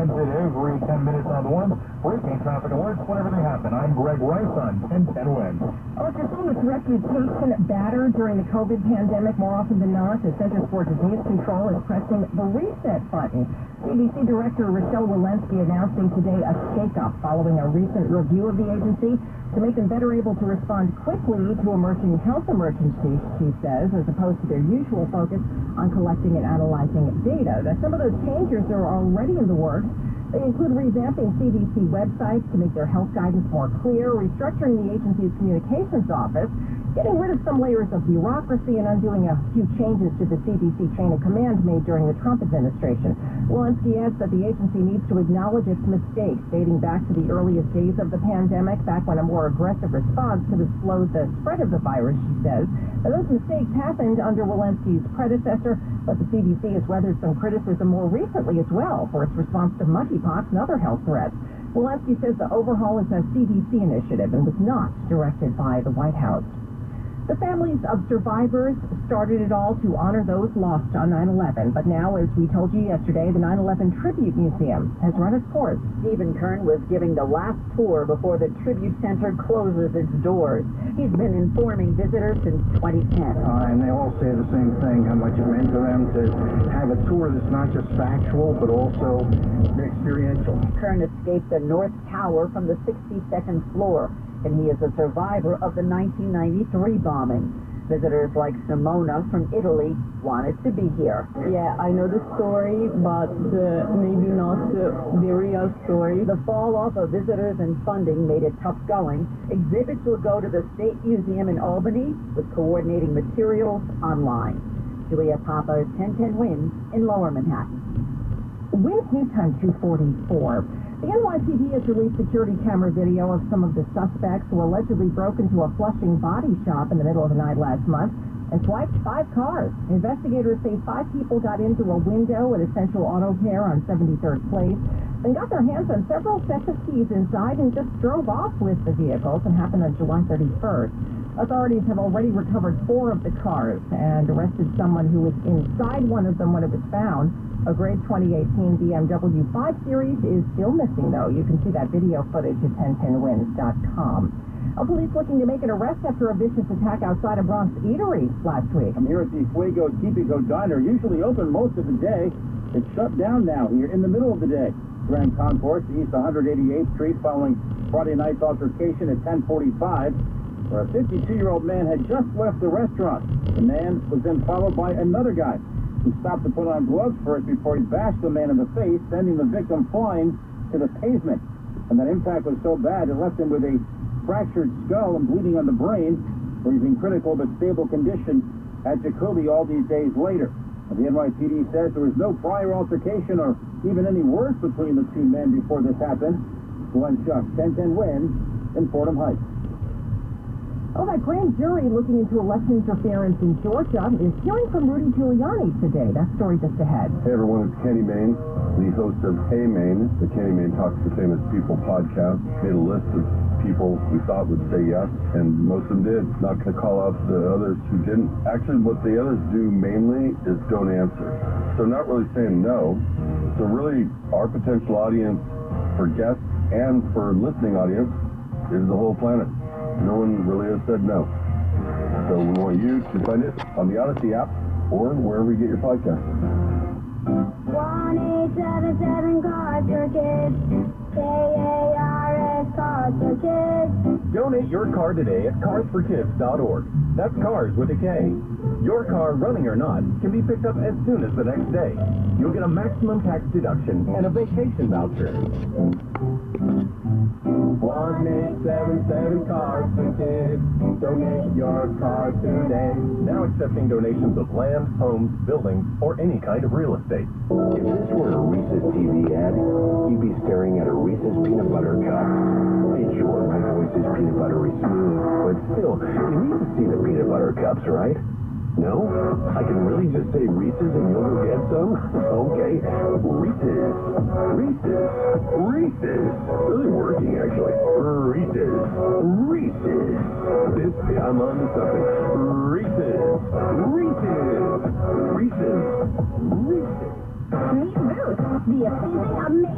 transit every 10 minutes on the one. Breaking traffic alerts whenever they happen. I'm Greg Rice on 1010 Wins. Electricity with reputation battered during the COVID pandemic more often than not. The Centers for Disease Control is pressing the reset button. CDC Director Rochelle Walensky announcing today a shakeup following a recent review of the agency to make them better able to respond quickly to emerging health emergencies, she says, as opposed to their usual focus on collecting and analyzing data. Now, some of those changes are already in the works. They include revamping CDC websites to make their health guidance more clear, restructuring the agency's communications office, getting rid of some layers of bureaucracy, and undoing a few changes to the CDC chain of command made during the Trump administration. Walensky adds that the agency needs to acknowledge its mistakes dating back to the earliest days of the pandemic, back when a more aggressive response could have slowed the spread of the virus, she says. Now, those mistakes happened under Walensky's predecessor, but the CDC has weathered some criticism more recently as well for its response to monkeypox and other health threats. Walensky says the overhaul is a CDC initiative and was not directed by the White House. The families of survivors started it all to honor those lost on 9/11. But now, as we told you yesterday, the 9/11 Tribute Museum has run its course. Stephen Kern was giving the last tour before the Tribute Center closes its doors. He's been informing visitors since 2010. And they all say the same thing, how much it meant to them to have a tour that's not just factual, but also experiential. Kern escaped the North Tower from the 62nd floor, and he is a survivor of the 1993 bombing. Visitors like Simona from Italy wanted to be here. Yeah, I know the story, but maybe not the real story. The fall off of visitors and funding made it tough going. Exhibits will go to the State Museum in Albany with coordinating materials online. Julia Papa's 1010 Wins in Lower Manhattan. Wins News Time 244. The NYPD has released security camera video of some of the suspects who allegedly broke into a Flushing body shop in the middle of the night last month and swiped 5 cars. Investigators say 5 people got into a window at Essential Auto Care on 73rd Place, then got their hands on several sets of keys inside and just drove off with the vehicles, and happened on July 31st. Authorities have already recovered 4 of the cars and arrested someone who was inside one of them when it was found. A gray 2018 BMW 5 Series is still missing, though. You can see that video footage at 1010wins.com. Police looking to make an arrest after a vicious attack outside a Bronx eatery last week. I'm here at the Fuego Típico Diner, usually open most of the day. It's shut down now here in the middle of the day. Grand Concourse, East 188th Street, following Friday night's altercation at 10:45, where a 52-year-old man had just left the restaurant. The man was then followed by another guy who stopped to put on gloves first before he bashed the man in the face, sending the victim flying to the pavement. And that impact was so bad it left him with a fractured skull and bleeding on the brain, where he's in critical but stable condition at Jacoby all these days later. And the NYPD says there was no prior altercation or even any words between the 2 men before this happened. Glenn Schuck, 1010 Wins in Fordham Heights. Oh, that grand jury looking into election interference in Georgia is hearing from Rudy Giuliani today. That story just ahead. Hey everyone, it's Kenny Mayne, the host of Hey Maine, the Kenny Mayne Talks to Famous People podcast. Made a list of people we thought would say yes, and most of them did. Not going to call out the others who didn't. Actually, what the others do mainly is don't answer. So not really saying no. So really, our potential audience for guests and for listening audience is the whole planet. No one really has said no. So we want you to find it on the Odyssey app or wherever you get your podcast. 1-877 Cards for Kids. KARS Cards for Kids. Donate your car today at carsforkids.org. That's cars with a K. Your car, running or not, can be picked up as soon as the next day. You'll get a maximum tax deduction and a vacation voucher. 1-877 Cars for Kids. Donate your car today. Now accepting donations of land, homes, buildings, or any kind of real estate. If this were a Reese's TV ad, you'd be staring at a Reese's peanut butter cup. And sure, my voice is peanut buttery smooth, but still, you need to see the peanut butter cups, right? No? I can really just say Reese's and you'll go get some? Okay. Reese's. Reese's. Reese's. Really working, actually. Reese's. Reese's. I'm on to something. Reese's. Reese's. Reese's. Reese's. Meet Ruth, the amazing